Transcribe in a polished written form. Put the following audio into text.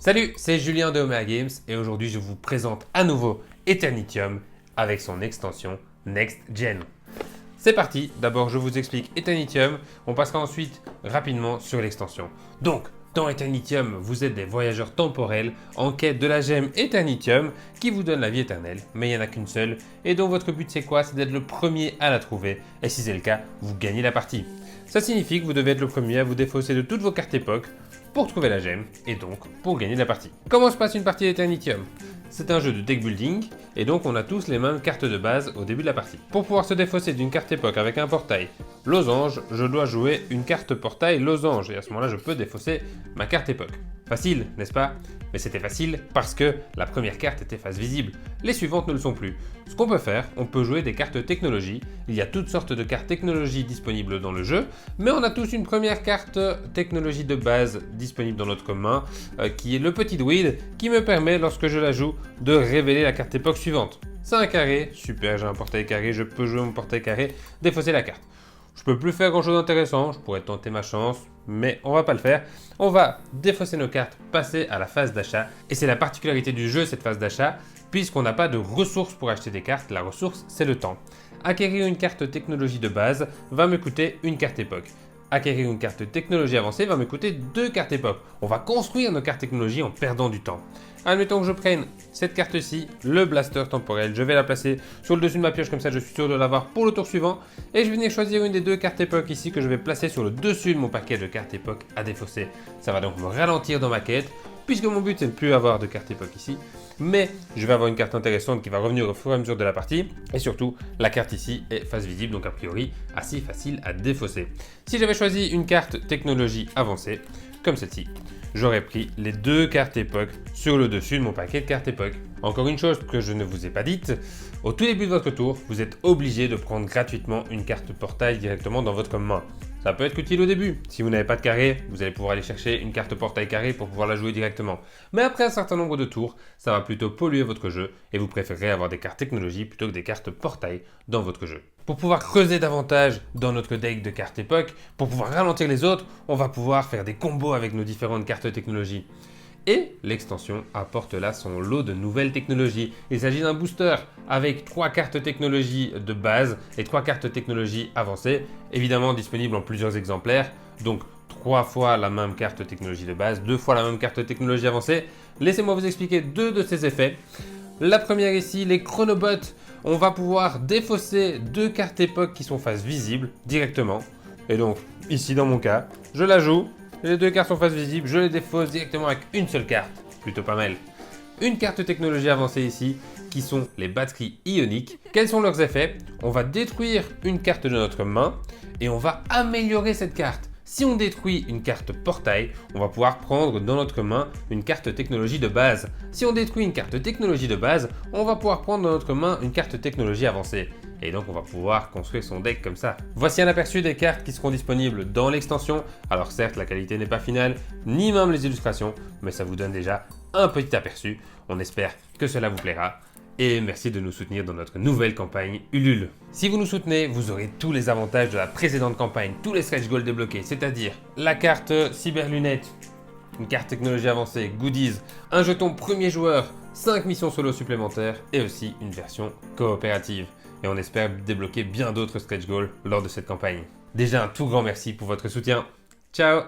Salut, c'est Julien de Omega Games et aujourd'hui je vous présente à nouveau Eternitium avec son extension Next Gen. C'est parti, d'abord je vous explique Eternitium, on passera ensuite rapidement sur l'extension. Donc, dans Eternitium, vous êtes des voyageurs temporels en quête de la gemme Eternitium qui vous donne la vie éternelle, mais il n'y en a qu'une seule, et donc votre but c'est quoi? C'est d'être le premier à la trouver, et si c'est le cas, vous gagnez la partie. Ça signifie que vous devez être le premier à vous défausser de toutes vos cartes époques pour trouver la gemme, et donc pour gagner la partie. Comment se passe une partie d'Eternitium? C'est un jeu de deck building, et donc on a tous les mêmes cartes de base au début de la partie. Pour pouvoir se défausser d'une carte époque avec un portail losange, je dois jouer une carte portail losange, et à ce moment-là je peux défausser ma carte époque. Facile, n'est-ce pas? Mais c'était facile parce que la première carte était face visible, les suivantes ne le sont plus. Ce qu'on peut faire, on peut jouer des cartes technologie, il y a toutes sortes de cartes technologie disponibles dans le jeu, mais on a tous une première carte technologie de base disponible dans notre main, qui est le petit druide, qui me permet, lorsque je la joue, de révéler la carte époque suivante. C'est un carré, super, j'ai un portail carré, je peux jouer mon portail carré, défausser la carte. Je peux plus faire grand chose d'intéressant, je pourrais tenter ma chance, mais on va pas le faire. On va défausser nos cartes, passer à la phase d'achat. Et c'est la particularité du jeu, cette phase d'achat, puisqu'on n'a pas de ressources pour acheter des cartes. La ressource, c'est le temps. Acquérir une carte technologie de base va me coûter une carte époque. Acquérir une carte technologie avancée va me coûter 2 cartes époque. On va construire nos cartes technologie en perdant du temps. Admettons que je prenne cette carte-ci, le blaster temporel. Je vais la placer sur le dessus de ma pioche, comme ça je suis sûr de l'avoir pour le tour suivant. Et je vais venir choisir une des 2 cartes époque ici que je vais placer sur le dessus de mon paquet de cartes époque à défausser. Ça va donc me ralentir dans ma quête, puisque mon but c'est de ne plus avoir de carte époque ici. Mais je vais avoir une carte intéressante qui va revenir au fur et à mesure de la partie. Et surtout, la carte ici est face visible, donc a priori assez facile à défausser. Si j'avais choisi une carte technologie avancée, comme celle-ci, j'aurais pris les 2 cartes époque sur le dessus de mon paquet de cartes époque. Encore une chose que je ne vous ai pas dite, au tout début de votre tour, vous êtes obligé de prendre gratuitement une carte portail directement dans votre main. Ça peut être utile au début. Si vous n'avez pas de carré, vous allez pouvoir aller chercher une carte portail carré pour pouvoir la jouer directement. Mais après un certain nombre de tours, ça va plutôt polluer votre jeu et vous préférez avoir des cartes technologie plutôt que des cartes portail dans votre jeu. Pour pouvoir creuser davantage dans notre deck de cartes époque, pour pouvoir ralentir les autres, on va pouvoir faire des combos avec nos différentes cartes technologie. Et l'extension apporte là son lot de nouvelles technologies. Il s'agit d'un booster avec 3 cartes technologie de base et 3 cartes technologie avancées, évidemment disponibles en plusieurs exemplaires, donc 3 fois la même carte technologie de base, 2 fois la même carte technologie avancée. Laissez-moi vous expliquer 2 de ces effets. La première ici, les chronobots, on va pouvoir défausser 2 cartes époque qui sont face visible directement. Et donc ici dans mon cas, je la joue. Les 2 cartes sont face visible, je les défausse directement avec une seule carte. Plutôt pas mal. Une carte technologie avancée ici, qui sont les batteries ioniques. Quels sont leurs effets? On va détruire une carte de notre main et on va améliorer cette carte. Si on détruit une carte portail, on va pouvoir prendre dans notre main une carte technologie de base. Si on détruit une carte technologie de base, on va pouvoir prendre dans notre main une carte technologie avancée. Et donc on va pouvoir construire son deck comme ça. Voici un aperçu des cartes qui seront disponibles dans l'extension. Alors certes, la qualité n'est pas finale, ni même les illustrations, mais ça vous donne déjà un petit aperçu. On espère que cela vous plaira. Et merci de nous soutenir dans notre nouvelle campagne Ulule. Si vous nous soutenez, vous aurez tous les avantages de la précédente campagne, tous les stretch goals débloqués, c'est-à-dire la carte cyberlunette, une carte technologie avancée, goodies, un jeton premier joueur, 5 missions solo supplémentaires et aussi une version coopérative. Et on espère débloquer bien d'autres stretch goals lors de cette campagne. Déjà un tout grand merci pour votre soutien. Ciao!